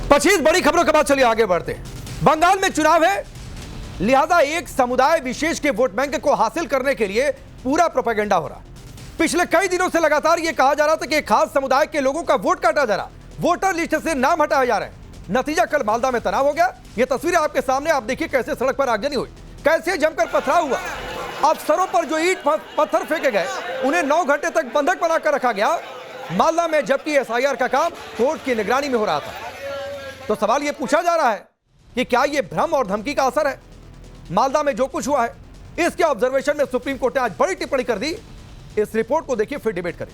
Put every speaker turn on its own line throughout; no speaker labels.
25 बड़ी खबरों के बाद चलिए आगे बढ़ते हैं। बंगाल में चुनाव है, लिहाजा एक समुदाय विशेष के वोट बैंक को हासिल करने के लिए पूरा प्रोपेगेंडा हो रहा। पिछले कई दिनों से लगातार यह कहा जा रहा था कि एक खास समुदाय के लोगों का वोट काटा जा रहा, वोटर लिस्ट से नाम हटाए जा रहे हैं। नतीजा कल मालदा में तनाव हो गया। यह तस्वीरें आपके सामने, आप देखिए कैसे सड़क पर आगजनी हुई, कैसे जमकर पथराव हुआ। अफसरों पर जो ईंट पत्थर फेंके गए उन्हें 9 घंटे तक बंधक बनाकर रखा गया मालदा में, जबकि एसआईआर का काम कोर्ट की निगरानी में हो रहा था। तो सवाल यह पूछा जा रहा है कि क्या यह भ्रम और धमकी का असर है? मालदा में जो कुछ हुआ है इसके ऑब्जर्वेशन में सुप्रीम कोर्ट ने आज बड़ी टिप्पणी कर दी। इस रिपोर्ट को देखिए, फिर डिबेट करें।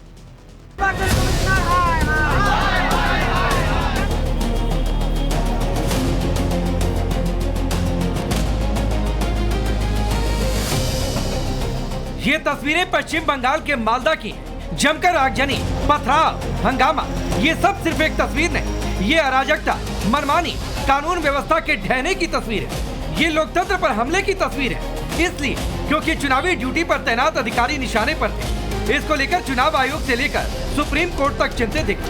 ये तस्वीरें पश्चिम बंगाल के मालदा की हैं। जमकर आगजनी, पथराव, हंगामा, ये सब सिर्फ एक तस्वीर नहीं, ये अराजकता, मनमानी, कानून व्यवस्था के ढहने की तस्वीर है। ये लोकतंत्र पर हमले की तस्वीर है। इसलिए क्योंकि चुनावी ड्यूटी पर तैनात अधिकारी निशाने पर थे। इसको लेकर चुनाव आयोग से लेकर सुप्रीम कोर्ट तक चिंतित दिखा।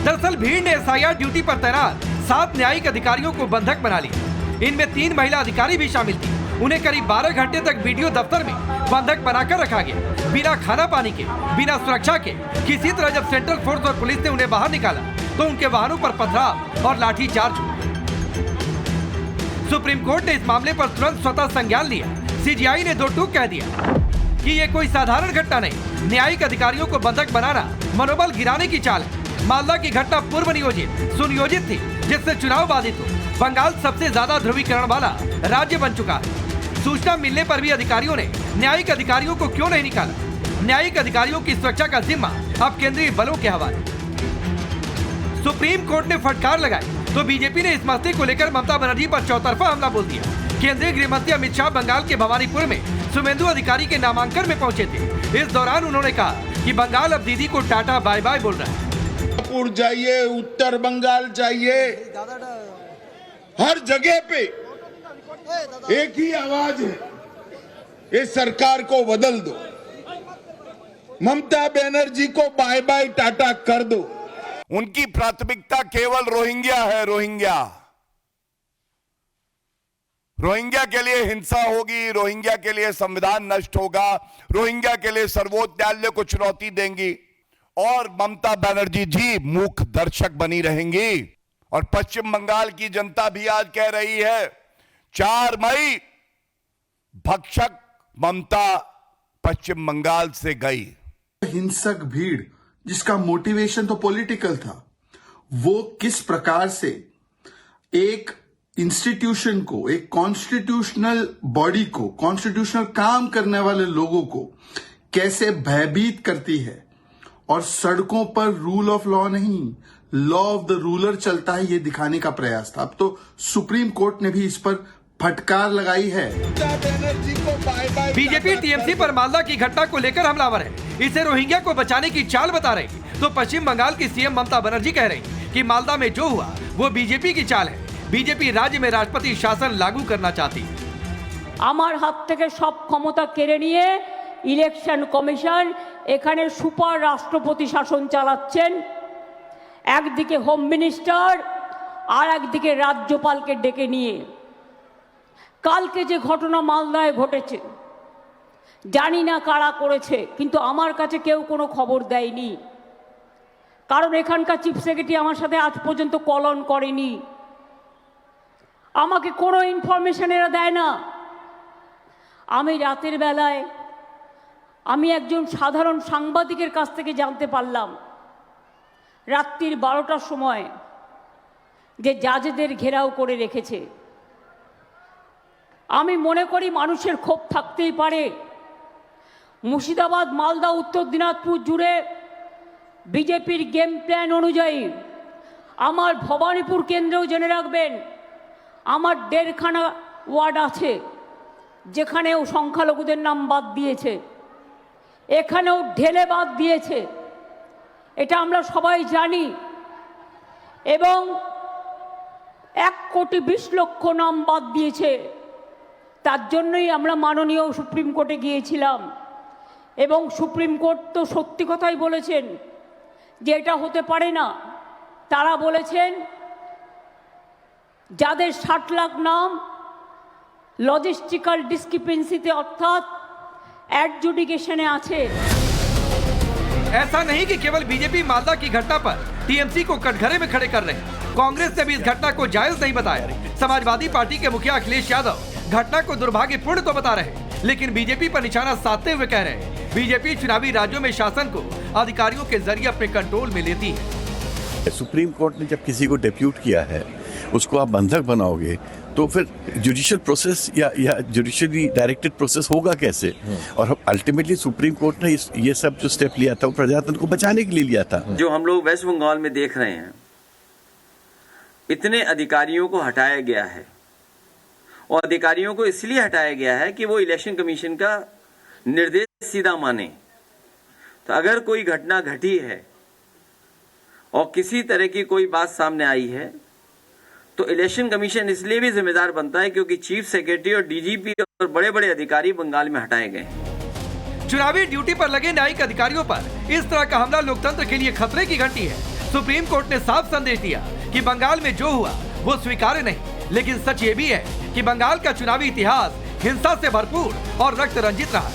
दरअसल भीड़ ने एसआईआर ड्यूटी पर तैनात 7 न्यायिक अधिकारियों को बंधक बना लिया। इनमें 3 महिला अधिकारी भी शामिल थी। उन्हें करीब 12 घंटे तक वीडियो दफ्तर में बंधक बनाकर रखा गया, बिना खाना पानी के, बिना सुरक्षा के। किसी तरह जब सेंट्रल फोर्स और पुलिस ने उन्हें बाहर निकाला तो उनके वाहनों पर पथराव और लाठीचार्ज हुआ। सुप्रीम कोर्ट ने इस मामले पर तुरंत स्वतः संज्ञान लिया। सीजीआई ने 2 टूक कह दिया कि ये कोई साधारण घटना नहीं, न्यायिक अधिकारियों को बंधक बनाना मनोबल गिराने की चाल है। मालदा की घटना पूर्व नियोजित, सुनियोजित थी, जिससे चुनाव बाधित हो। बंगाल सबसे ज्यादा ध्रुवीकरण वाला राज्य बन चुका है। सूचना मिलने पर भी अधिकारियों ने न्यायिक अधिकारियों को क्यों नहीं निकाला? न्यायिक अधिकारियों की सुरक्षा का जिम्मा अब केंद्रीय बलों के हवाले। सुप्रीम कोर्ट ने फटकार लगाई तो बीजेपी ने इस मसले को लेकर ममता बनर्जी पर चौतरफा हमला बोल दिया। केंद्रीय गृह मंत्री अमित शाह बंगाल के भवानीपुर में सुमेंदु अधिकारी के नामांकन में पहुंचे थे। इस दौरान उन्होंने कहा कि बंगाल अब दीदी को टाटा बाय बाय बोल रहा है।
चाहिए, उत्तर बंगाल चाहिए, हर जगह पे एक ही आवाज है, इस सरकार को बदल दो, ममता बनर्जी को बाय बाय टाटा कर दो।
उनकी प्राथमिकता केवल रोहिंग्या है। रोहिंग्या के लिए हिंसा होगी, रोहिंग्या के लिए संविधान नष्ट होगा, रोहिंग्या के लिए सर्वोच्च न्यायालय को चुनौती देंगी और ममता बनर्जी जी मूक दर्शक बनी रहेंगी। और पश्चिम बंगाल की जनता भी आज कह रही है 4 मई भक्षक ममता पश्चिम बंगाल से गई।
हिंसक भीड़ जिसका मोटिवेशन तो पॉलिटिकल था, वो किस प्रकार से एक इंस्टीट्यूशन को, एक कॉन्स्टिट्यूशनल बॉडी को, कॉन्स्टिट्यूशनल काम करने वाले लोगों को कैसे भयभीत करती है। और सड़कों पर रूल ऑफ लॉ नहीं, लॉ ऑफ द रूलर चलता है, ये दिखाने का प्रयास था। अब तो सुप्रीम कोर्ट ने भी इस पर फटकार लगाई है।
बीजेपी टीएमसी पर मालदा की घटना को लेकर हमलावर है। इसे रोहिंग्या को बचाने की चाल बता रही, तो पश्चिम बंगाल की सीएम ममता बनर्जी कह रही कि मालदा में जो हुआ वो बीजेपी की चाल है। बीजेपी राज्य में राष्ट्रपति शासन लागू करना चाहती है।
আমার হাত থেকে সব ক্ষমতা কেড়ে নিয়ে ইলেকশন কমিশন এখানে সুপার রাষ্ট্রপতি শাসন চালাচ্ছেন। একদিকে হোম মিনিস্টার আর একদিকে রাজ্যপালকে ডেকে নিয়ে। কালকে যে ঘটনা মালদায় ঘটেছে জানি না কারা করেছে, কিন্তু আমার কাছে কেউ কোনো খবর দেয়নি, কারণ এখানকার চিফ সেক্রেটারি আমার সাথে আজ পর্যন্ত কলন করেনি। আমাকে কোনো ইনফরমেশন এরা দেয় না। আমি রাতের বেলায় আমি একজন সাধারণ সাংবাদিকের কাছ থেকে জানতে পারলাম রাত্রির 12টার সময় যে জাজেদের ঘেরাও করে রেখেছে। আমি মনে করি মানুষের ক্ষোভ থাকতেই পারে। মুর্শিদাবাদ, মালদা, উত্তর দিনাজপুর জুড়ে বিজেপির গেম প্ল্যান অনুযায়ী আমার ভবানীপুর কেন্দ্রেও জেনে রাখবেন আমার 1.5খানা ওয়ার্ড আছে যেখানেও সংখ্যালঘুদের নাম বাদ দিয়েছে, এখানেও ঢেলে বাদ দিয়েছে। এটা আমরা সবাই জানি। এবং 1,20,00,000 নাম বাদ দিয়েছে। তার জন্যই আমরা মাননীয় সুপ্রিম কোর্টে গিয়েছিলাম এবং সুপ্রিম কোর্ট তো সত্যি কথাই বলেছেন যে এটা হতে পারে না। তারা বলেছেন যাদের 60 লাখ নাম লজিস্টিক্যাল ডিসক্রিপেন্সিতে অর্থাৎ অ্যাডজুডিকেশনে আছে।
ऐसा नहीं कि केवल बीजेपी मालदा की घटना पर टीएमसी को कटघरे में खड़े कर रहे हैं। कांग्रेस ने भी इस घटना को जायज नहीं बताया। समाजवादी पार्टी के मुखिया अखिलेश यादव घटना को दुर्भाग्यपूर्ण तो बता रहे हैं, लेकिन बीजेपी पर निशाना साधते हुए कह रहे हैं बीजेपी चुनावी राज्यों में शासन को अधिकारियों के जरिए अपने कंट्रोल में लेती है।
सुप्रीम कोर्ट ने जब किसी को डेप्यूट किया है, उसको आप बंधक बनाओगे तो फिर जुडिशियल प्रोसेस या जुडिशियली डायरेक्टेड प्रोसेस होगा कैसे? और अल्टीमेटली सुप्रीम कोर्ट ने ये सब जो स्टेप लिया था वो प्रजातंत्र को बचाने के लिए लिया था।
जो हम लोग वेस्ट बंगाल में देख रहे हैं, इतने अधिकारियों को हटाया गया है और अधिकारियों को इसलिए हटाया गया है कि वो इलेक्शन कमीशन का निर्देश सीधा माने। तो अगर कोई घटना घटी है और किसी तरह की कोई बात सामने आई है तो इलेक्शन कमीशन इसलिए भी जिम्मेदार बनता है क्योंकि चीफ सेक्रेटरी और डीजीपी और बड़े बड़े अधिकारी बंगाल में हटाए गए हैं।
चुनावी ड्यूटी पर लगे न्यायिक अधिकारियों पर इस तरह का हमला लोकतंत्र के लिए खतरे की घंटी है। सुप्रीम कोर्ट ने साफ संदेश दिया कि बंगाल में जो हुआ वो स्वीकार्य नहीं, लेकिन सच ये भी है कि बंगाल का चुनावी इतिहास हिंसा से भरपूर और रक्त रंजित रहा है।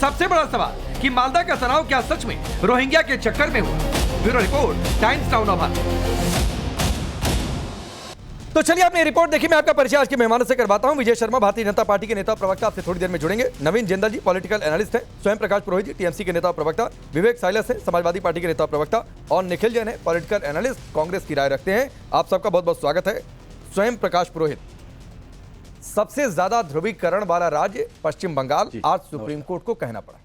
सबसे बड़ा सवाल कि मालदा का तनाव क्या सच में रोहिंग्या के चक्कर में हुआ? Bureau report, times now Navbharat. तो चलिए आपने रिपोर्ट देखी। मैं आपका परिचय आज के मेहमानों से करवाता हूं। विजय शर्मा भारतीय जनता पार्टी के नेता प्रवक्ता आपसे थोड़ी देर में जुड़ेंगे। नवीन जिंदल जी पॉलिटिकल एनालिस्ट हैं। स्वयं प्रकाश पुरोहित जी टीएमसी के नेता प्रवक्ता। विवेक साइलस हैं समाजवादी पार्टी के नेता प्रवक्ता। और निखिल जैन है पॉलिटिकल एनालिस्ट, कांग्रेस की राय रखते हैं। आप सबका बहुत बहुत स्वागत है। स्वयं प्रकाश पुरोहित, सबसे ज्यादा ध्रुवीकरण वाला राज्य पश्चिम बंगाल, आज सुप्रीम कोर्ट को कहना पड़ा।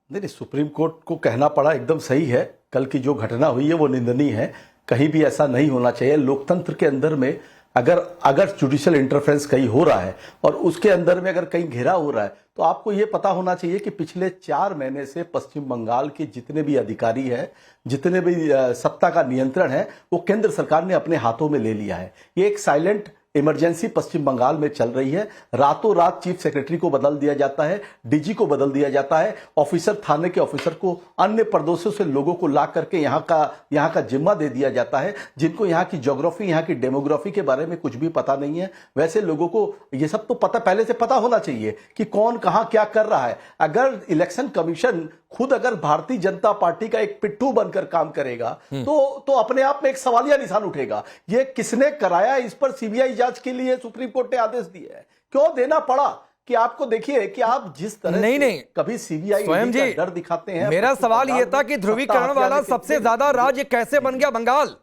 नहीं, सुप्रीम कोर्ट को कहना पड़ा एकदम सही है। कल की जो घटना हुई है वो निंदनीय है। कहीं भी ऐसा नहीं होना चाहिए। लोकतंत्र के अंदर में अगर जुडिशियल इंटरफेरेंस कहीं हो रहा है और उसके अंदर में अगर कहीं घेरा हो रहा है तो आपको ये पता होना चाहिए कि पिछले 4 महीने से पश्चिम बंगाल के जितने भी अधिकारी हैं, जितने भी सत्ता का नियंत्रण है, वो केंद्र सरकार ने अपने हाथों में ले लिया है। ये एक साइलेंट इमरजेंसी पश्चिम बंगाल में चल रही है। रातों रात चीफ सेक्रेटरी को बदल दिया जाता है, डीजी को बदल दिया जाता है, ऑफिसर थाने के ऑफिसर को अन्य प्रदेशों से लोगों को ला करके यहाँ का जिम्मा दे दिया जाता है, जिनको यहाँ की ज्योग्राफी, यहाँ की डेमोग्राफी के बारे में कुछ भी पता नहीं है। वैसे लोगों को ये सब तो पहले से पता होना चाहिए कि कौन कहाँ क्या कर रहा है। अगर इलेक्शन कमीशन खुद अगर भारतीय जनता पार्टी का एक पिट्ठू बनकर काम करेगा तो अपने आप में एक सवालिया निशान उठेगा। ये किसने कराया, इस पर सीबीआई जांच के लिए सुप्रीम कोर्ट ने आदेश दिया है। क्यों देना पड़ा? कि आपको देखिए कि आप जिस तरह
नहीं
कभी सीबीआई
स्वयं जी
डर दिखाते हैं।
मेरा सवाल यह था कि ध्रुवीकरण वाला सबसे ज्यादा राज्य कैसे बन गया बंगाल?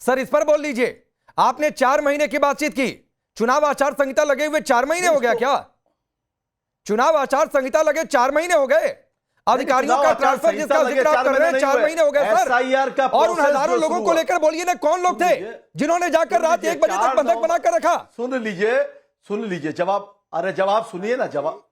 सर इस पर बोल लीजिए। आपने 4 महीने की बातचीत की, चुनाव आचार संहिता लगे हुए 4 महीने हो गया क्या? चुनाव आचार संहिता लगे 4 महीने हो गए। अधिकारियों का ट्रांसफर जिसका जिक्र आप कर रहे हैं 4 महीने हो गए सर। और उन हजारों लोगों को लेकर बोलिए ना, कौन लोग थे जिन्होंने जाकर रात 1 बजे तक बंधक बनाकर रखा?
सुन लीजिए जवाब सुनिए ना। जवाब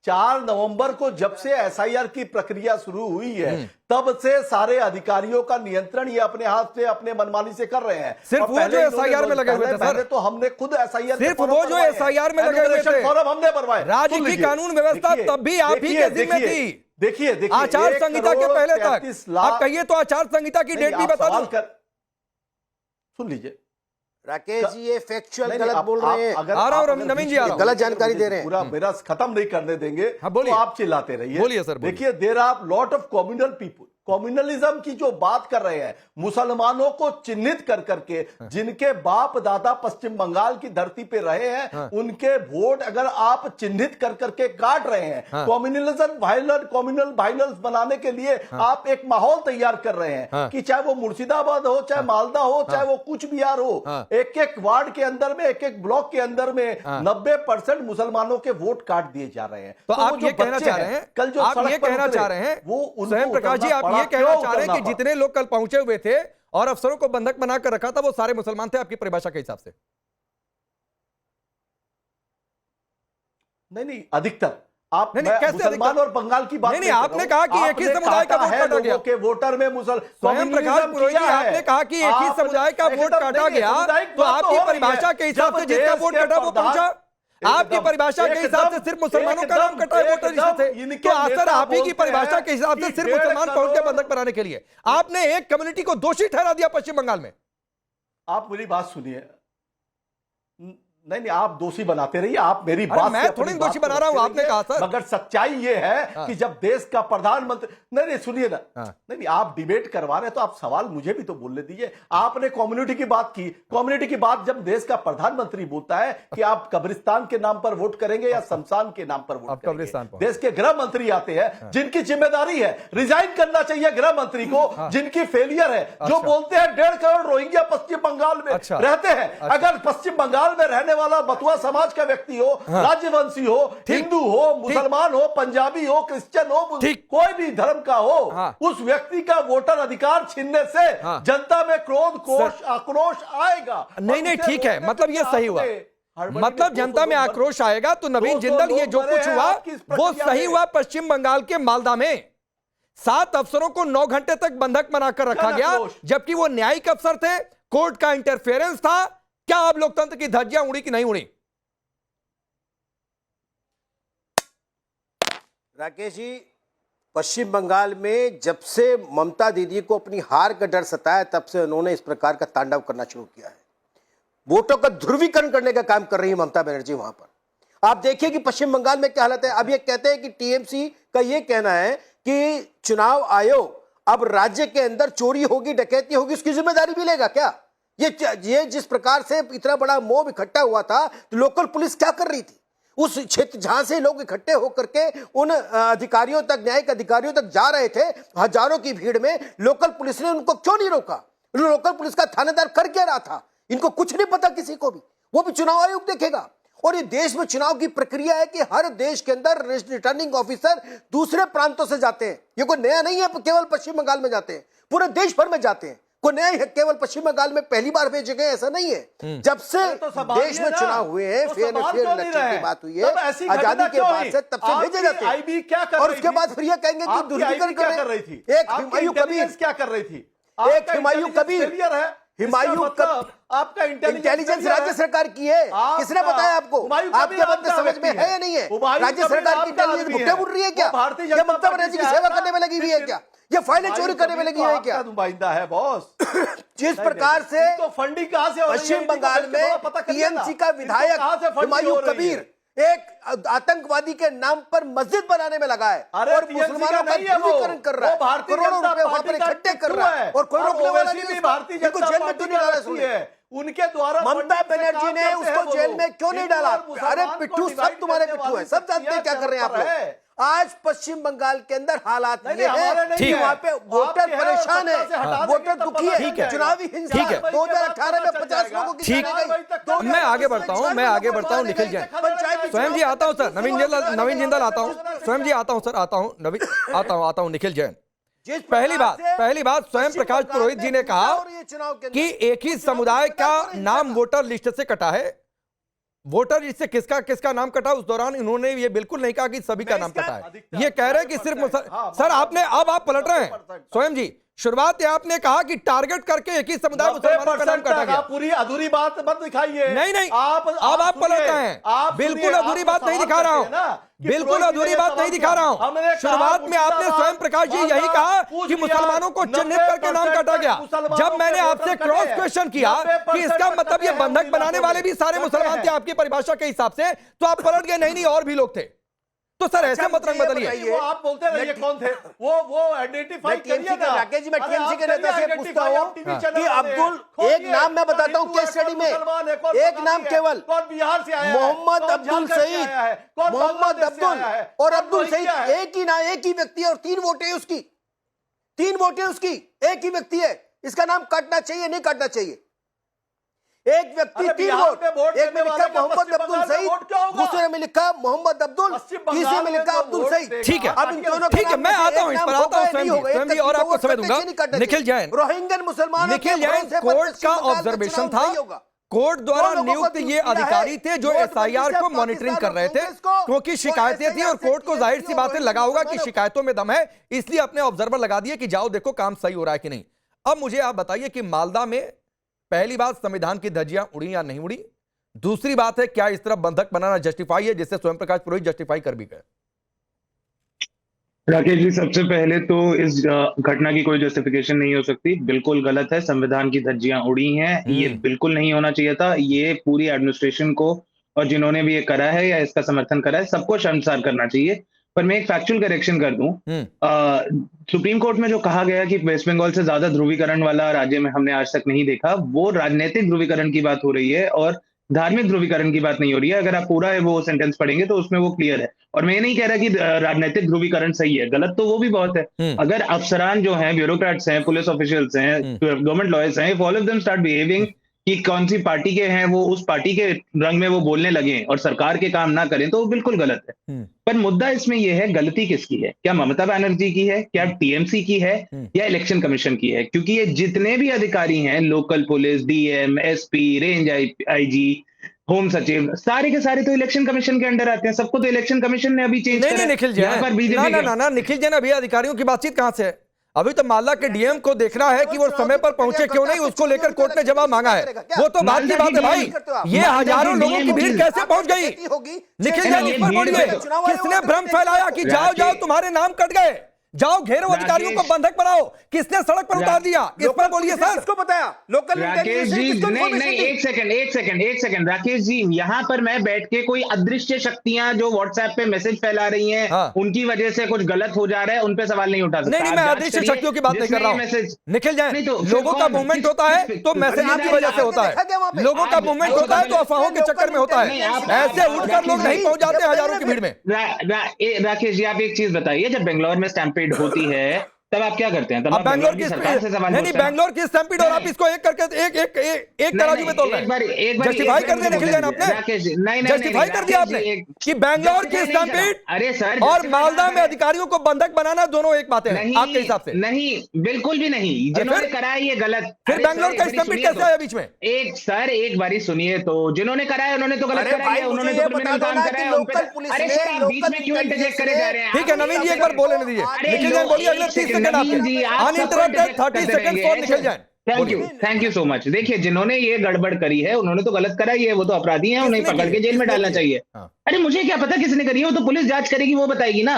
4 नवंबर को जब से एसआईआर की प्रक्रिया शुरू हुई है तब से सारे अधिकारियों का नियंत्रण ये अपने हाथ से, अपने मनमानी से कर रहे हैं।
सिर्फ वो जो एसआईआर में लगे हुए थे सर,
तो हमने खुद एसआईआर
सिर्फ वो जो एसआईआर में लगे हुए थे,
हमने भरवाए।
राज्य की कानून व्यवस्था तब भी आप ही के जिम्मे थी।
देखिए
आचार संहिता के पहले तक आप कहिए तो आचार संहिता की डेट भी बता दो।
सुन लीजिए
राकेश जी, ये फैक्चुअल गलत बोल रहे हैं।
आ रहा हूं नवीन जी, आ रहा हूं।
गलत जानकारी दे रहे हैं।
पूरा मेरा खत्म नहीं करने देंगे।
हाँ, बोलिए।
तो आप चिल्लाते रहिए।
बोलिए सर।
देखिए, there are lot of communal people, communalism की जो बात कर रहे हैं, मुसलमानों को चिन्हित कर करके जिनके बाप दादा पश्चिम बंगाल की धरती पे रहे हैं, उनके वोट अगर आप चिन्हित कर करके काट रहे हैं, कम्युनल वायलेंस बनाने के लिए आप एक माहौल तैयार कर रहे हैं कि चाहे वो मुर्शिदाबाद हो, चाहे मालदा हो, चाहे वो कुछ बिहार हो, एक एक वार्ड के अंदर में, एक एक ब्लॉक के अंदर में 90% मुसलमानों के वोट काट दिए जा रहे हैं।
तो आप ये कहना चाह रहे हैं, कल जो आप ये कहना चाह रहे हैं वो स्वयं प्रकाश जी, आप ये कहना चाह रहे हैं कि जितने लोग कल पहुंचे हुए थे और अफसरों को बंधक बनाकर रखा था वो सारे मुसलमान थे आपकी परिभाषा के हिसाब से?
नहीं, अधिकतर आप मुसलमान और बंगाल की बात
नहीं, आपने कहा कि एक ही समुदाय का वोट काटा गया।
के वोटर में
स्वयं प्रकाश पुरोहित जी, आपने कहा कि एक ही समुदाय का वोट काटा गया, तो आपकी परिभाषा के हिसाब से जिसका वोट काटा वो पहुंचा। आपकी परिभाषा के हिसाब से सिर्फ मुसलमानों का नाम कटा है वोटर लिस्ट से, तो असर आप ही की परिभाषा के हिसाब से सिर्फ मुसलमान कौन के बंधक बनाने के लिए आपने एक कम्युनिटी को दोषी ठहरा दिया पश्चिम बंगाल में।
आप मेरी बात सुनिए, नहीं आप दोषी बनाते रहिए, आप मेरी बात
मैं थोड़ी दोषी बना रहा हूं, आपने कहा सर।
मगर सच्चाई ये है कि जब देश का प्रधानमंत्री, नहीं सुनिए ना, नहीं आप डिबेट करवा रहे हैं तो आप सवाल मुझे भी तो बोलने दीजिए। आपने कम्युनिटी की बात की, कम्युनिटी की बात जब देश का प्रधानमंत्री बोलता है कि आप कब्रिस्तान के नाम पर वोट करेंगे या शमशान के नाम पर वोट करेंगे, देश के गृह मंत्री आते हैं जिनकी जिम्मेदारी है, रिजाइन करना चाहिए गृह मंत्री को, जिनकी फेलियर है, जो बोलते हैं 1.5 करोड़ रोहिंग्या पश्चिम बंगाल में रहते हैं। अगर पश्चिम बंगाल में रहने वाला बतुआ समाज का व्यक्ति हो, राज्यवंशी हो, हिंदू हो, मुसलमान हो, पंजाबी हो, क्रिश्चियन हो, कोई भी धर्म का हो, उस व्यक्ति का वोटर अधिकार छीनने से जनता में क्रोध आक्रोश आएगा।
नहीं ठीक है, मतलब ये सही हुआ, मतलब जनता में आक्रोश आएगा। तो नवीन जिंदल ये जो कुछ हुआ वो सही हुआ। पश्चिम बंगाल के मालदा में 7 अफसरों को 9 घंटे तक बंधक बनाकर रखा गया, जबकि वो न्यायिक अफसर थे, कोर्ट का इंटरफेरेंस था। क्या अब लोकतंत्र की धज्जियां उड़ी कि नहीं उड़ी?
राकेश जी, पश्चिम बंगाल में जब से ममता दीदी को अपनी हार का डर सताया, तब से उन्होंने इस प्रकार का तांडव करना शुरू किया है। वोटों का ध्रुवीकरण करने का काम कर रही है ममता बनर्जी वहां पर। आप देखिए कि पश्चिम बंगाल में क्या हालत है। अब ये कहते हैं कि टीएमसी का ये कहना है कि चुनाव आयोग अब राज्य के अंदर चोरी होगी, डकैती होगी, उसकी जिम्मेदारी भी लेगा क्या? ये जिस प्रकार से इतना बड़ा मोब इकट्ठा हुआ था, तो लोकल पुलिस क्या कर रही थी उस क्षेत्र जहां से लोग इकट्ठे होकर के उन अधिकारियों तक, न्यायिक अधिकारियों तक जा रहे थे हजारों की भीड़ में, लोकल पुलिस ने उनको क्यों नहीं रोका? लोकल पुलिस का थानेदार कर क्या रहा था? इनको कुछ नहीं पता किसी को भी, वो भी चुनाव आयोग देखेगा। और ये देश में चुनाव की प्रक्रिया है कि हर देश के अंदर रिटर्निंग ऑफिसर दूसरे प्रांतों से जाते हैं। ये कोई नया नहीं है केवल पश्चिम बंगाल में जाते हैं, पूरे देश भर में जाते हैं। कोई नया है केवल पश्चिम बंगाल में पहली बार भेजे गए, ऐसा नहीं है। जब से देश में चुनाव हुए हैं, फेयर इलेक्शन की बात हुई है, आजादी के बाद से तब से भेजे जाते हैं। और उसके बाद फिर ये कहेंगे कि ध्रुवीकरण कर रही थी। एक हुमायूं कबीर क्या कर रही थी? एक हुमायूं कबीर, हुमायूं कबीर आपका इंटेलिजेंस राज्य सरकार की है। किसने बताया आपको? आपके बंदे समझ में है या नहीं है? राज्य सरकार की इंटेलिजेंस भुट्टे बुड़ रही है क्या? ये ममता बनर्जी की सेवा करने में लगी हुई है क्या? ये फाइलें चोरी करने में लगी हुई है क्या?
नुमाइंदा है बॉस।
जिस प्रकार से
तो फंडिंग कहां से हो रही है?
पश्चिम बंगाल में टीएमसी का विधायक हुमायूं कबीर एक आतंकवादी के नाम पर मस्जिद बनाने में लगा है और मुसलमानों का ध्रुवीकरण कर रहा है, करोड़ों रुपए वहां पर इकट्ठे कर रहा है और कोई रोकने वाला नहीं है। भारतीय जनता जेल में क्यों नहीं डाला? सुनिए, उनके द्वारा ममता बनर्जी ने उसको जेल में क्यों नहीं डाला? अरे पिट्ठू, सब तुम्हारे पिट्ठू है, सब जानते हैं क्या कर रहे हैं आप लोग। आज पश्चिम बंगाल के अंदर हालात ये है कि वहां पे वोटर परेशान है, वोटर दुखी है, चुनावी हिंसा 2018 में 50 लोगों की
ठीक। मैं आगे बढ़ता हूं निखिल जैन। स्वयं जी आता हूं सर, नवीन जिंदल आता हूं, स्वयं जी आता हूं सर, आता हूं निखिल जैन। पहली बात स्वयं प्रकाश पुरोहित जी ने कहा कि एक ही समुदाय का नाम वोटर लिस्ट से कटा है। वोटर लिस्ट से किसका नाम कटा, उस दौरान इन्होंने ये बिल्कुल नहीं कहा कि सभी का नाम कटा है। ये कह रहे हैं कि सिर्फ सर आपने, अब आप पलट रहे हैं स्वयं जी। शुरुआत आपने कहा कि टारगेट करके एक ही समुदाय मुसलमानों का नाम काटा गया।
पूरी अधूरी बात मत दिखाइए।
नहीं अब आप पलट रहे हैं। बिल्कुल अधूरी बात नहीं दिखा रहा हूं, बिल्कुल अधूरी बात नहीं दिखा रहा हूं। शुरुआत में आपने स्वयं प्रकाश जी यही कहा कि मुसलमानों को चिन्हित करके नाम काटा गया। जब मैंने आपसे क्रॉस क्वेश्चन किया कि इसका मतलब ये बंधक बनाने वाले भी सारे मुसलमान थे आपकी परिभाषा के हिसाब से, तो आप पलट गए नहीं और भी लोग थे। तो सर ऐसे मत रंग बदलिए।
वो आप बोलते रहिए कौन थे वो आइडेंटिफाई करिए ना।
राकेश जी, मैं टीएमसी के नेता से पूछता हूं कि अब्दुल, एक नाम मैं बताता हूं केस स्टडी में, एक नाम केवल,
कौन बिहार से आया,
मोहम्मद अब्दुल सईद, मोहम्मद अब्दुल और अब्दुल सईद, एक ही नाम, एक ही व्यक्ति है और 3 वोटें उसकी, 3 वोटें उसकी, एक ही व्यक्ति है। इसका नाम काटना चाहिए नहीं काटना चाहिए? एक व्यक्ति 3 वोट, एक में लिखा मोहम्मद अब्दुल सईद, दूसरे में लिखा मोहम्मद अब्दुल, तीसरे में लिखा अब्दुल सईद।
ठीक है, अब इन दोनों, ठीक है, मैं आता हूं इस पर, आता हूं स्वयं जी और आपको समय दूंगा। निखिल जैन,
रोहिंग्यन मुसलमानों,
निखिल जैन कोर्ट का ऑब्जर्वेशन था, कोर्ट द्वारा नियुक्त ये अधिकारी थे जो एसआईआर को मॉनिटरिंग कर रहे थे, क्योंकि शिकायतें थी और कोर्ट को जाहिर सी बात है लगा होगा कि शिकायतों में दम है, इसलिए अपने ऑब्जर्वर लगा दिए कि जाओ देखो काम सही हो रहा है कि नहीं। अब मुझे आप बताइए कि मालदा में पहली बात संविधान की धज्जियां उड़ी या नहीं उड़ी? दूसरी बात है, क्या इस तरह बंधक बनाना जस्टिफाई है, जिससे स्वयं प्रकाश पुरोहित जस्टिफाई कर भी गए?
राकेश जी, सबसे पहले तो इस घटना की कोई जस्टिफिकेशन नहीं हो सकती, बिल्कुल गलत है। संविधान की धज्जियां उड़ी हैं, ये बिल्कुल नहीं होना चाहिए था। ये पूरी एडमिनिस्ट्रेशन को और जिन्होंने भी ये करा है या इसका समर्थन करा है, सबको शर्मसार करना चाहिए। पर मैं एक फैक्चुअल करेक्शन कर दूं, सुप्रीम कोर्ट में जो कहा गया कि वेस्ट बंगाल से ज्यादा ध्रुवीकरण वाला राज्य में हमने आज तक नहीं देखा, वो राजनीतिक ध्रुवीकरण की बात हो रही है और धार्मिक ध्रुवीकरण की बात नहीं हो रही है। अगर आप पूरा है वो सेंटेंस पढ़ेंगे तो उसमें वो क्लियर है। और मैं ये नहीं कह रहा कि राजनीतिक ध्रुवीकरण सही है, गलत तो वो भी बहुत है। अगर अफसरान जो हैं, ब्यूरोक्रेट्स हैं, पुलिस ऑफिशियल्स हैं, गवर्नमेंट लॉयर्स हैं, if all of them start behaving कि कौन सी पार्टी के हैं, वो उस पार्टी के रंग में वो बोलने लगे और सरकार के काम ना करें, तो वो बिल्कुल गलत है। पर मुद्दा इसमें यह है, गलती किसकी है? क्या ममता बनर्जी की है, क्या टीएमसी की है, या इलेक्शन कमीशन की है? क्योंकि ये जितने भी अधिकारी हैं, local police, DM, SP, range IG, home सचिव, सारे के सारे तो इलेक्शन कमीशन के अंडर आते हैं। सबको तो इलेक्शन कमीशन ने अभी चेंज
नहीं निखिल जैन, ना निखिल जैन, अभी अधिकारियों की बातचीत कहां से है? अभी तो मालदा के डीएम को देखना है कि वो समय पर पहुंचे क्यों नहीं, उसको लेकर कोर्ट ने जवाब मांगा है। वो तो बात की बात है भाई, ये हजारों लोगों की भीड़ कैसे पहुंच गई? निखिल जैन, इस पर बोलिए, किसने भ्रम फैलाया कि जाओ जाओ तुम्हारे नाम कट गए, जाओ घेरो अधिकारियों को बंधक बनाओ? किसने सड़क पर उतार दिया? इस पर बोलिए सर।
किसको बताया? लोकल
राकेश जी, नहीं, एक सेकंड राकेश जी, यहाँ पर मैं बैठ के कोई अदृश्य शक्तियां जो व्हाट्सएप पे मैसेज फैला रही हैं, उनकी वजह से कुछ गलत हो जा रहा है, उन पे सवाल नहीं उठा सकता।
नहीं, मैं अदृश्य शक्तियों की बात नहीं कर रहा हूं निखिल जैन। लोगों का मूवमेंट होता है तो मैसेज की वजह से होता है, लोगों का मूवमेंट होता है तो अफवाहों के चक्कर में होता है। ऐसे उठकर लोग नहीं पहुंच जाते हजारों की भीड़ में।
राकेश जी, आप एक चीज बताइए, जब बेंगलोर में स्टैम्पेड होती है तब आप क्या करते हैं? तब
बैंगलोर की सरकार से सवाल नहीं, बैंगलोर की स्टैम्पेड, और आप इसको एक करके एक तराजू में तोल रहे हैं। जस्टिफाई कर दिया निखिल जैन आपने, जस्टिफाई कर दिया आपने कि बैंगलोर की स्टैम्पेड, अरे सर, और मालदा में अधिकारियों को बंधक बनाना दोनों एक बातें हैं आपके हिसाब से?
नहीं, बिल्कुल भी नहीं। जिन्होंने कराया ये गलत।
फिर बैंगलोर का स्टैम्पेड कैसे आया बीच में?
एक बारी सुनिए तो, जिन्होंने कराया उन्होंने तो गलत कराया, उन्होंने तो क्रिमिनल काम कराया। अरे सर, आप बीच में क्यों इंटरजेक्ट करे जा रहे हैं?
ठीक है नवीन जी, एक बार बोलने दीजिए। निखिल जैन बोलिए, अगले 30 सेकंड आपके, uninterrupted 30 second for Nikhil Jain.
Thank you so much. देखिए, जिन्होंने ये गड़बड़ करी है उन्होंने तो गलत करा ही है, वो तो अपराधी हैं, उन्हें पकड़ के जेल में डालना चाहिए। अरे मुझे क्या पता किसने करी है, वो तो पुलिस जांच करेगी, वो बताएगी ना।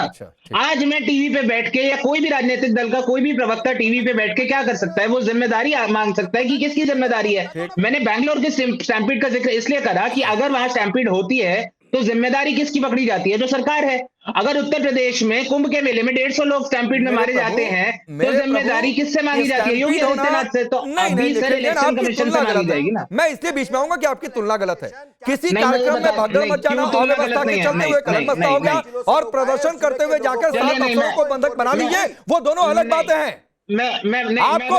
आज मैं टीवी पे बैठ के, या कोई भी राजनीतिक दल का कोई भी प्रवक्ता टीवी पे बैठ के क्या कर सकता है? वो जिम्मेदारी मांग सकता है कि किसकी जिम्मेदारी है। मैंने बैंगलोर के स्टैम्पीड का जिक्र इसलिए करा कि अगर वहां स्टैम्पीड होती है तो जिम्मेदारी किसकी पकड़ी जाती है? जो सरकार है। अगर उत्तर प्रदेश में कुंभ के मेले में 150 लोग स्टैम्पीड में मारे जाते हैं तो जिम्मेदारी किससे मांगी जाती है? योगी आदित्यनाथ से। तो अभी सर इलेक्शन कमीशन से मांगी जाएगी ना।
मैं इसलिए बीच में आऊंगा कि आपकी तुलना गलत है। किसी कार्यक्रम में भागदौड़ मच जाना, अव्यवस्था के चलते हुए कलमबस्ता हो गया, और प्रदर्शन करते हुए जाकर 7 अफसरों को बंधक बना लीजिए, वो दोनों अलग बातें हैं।
आपको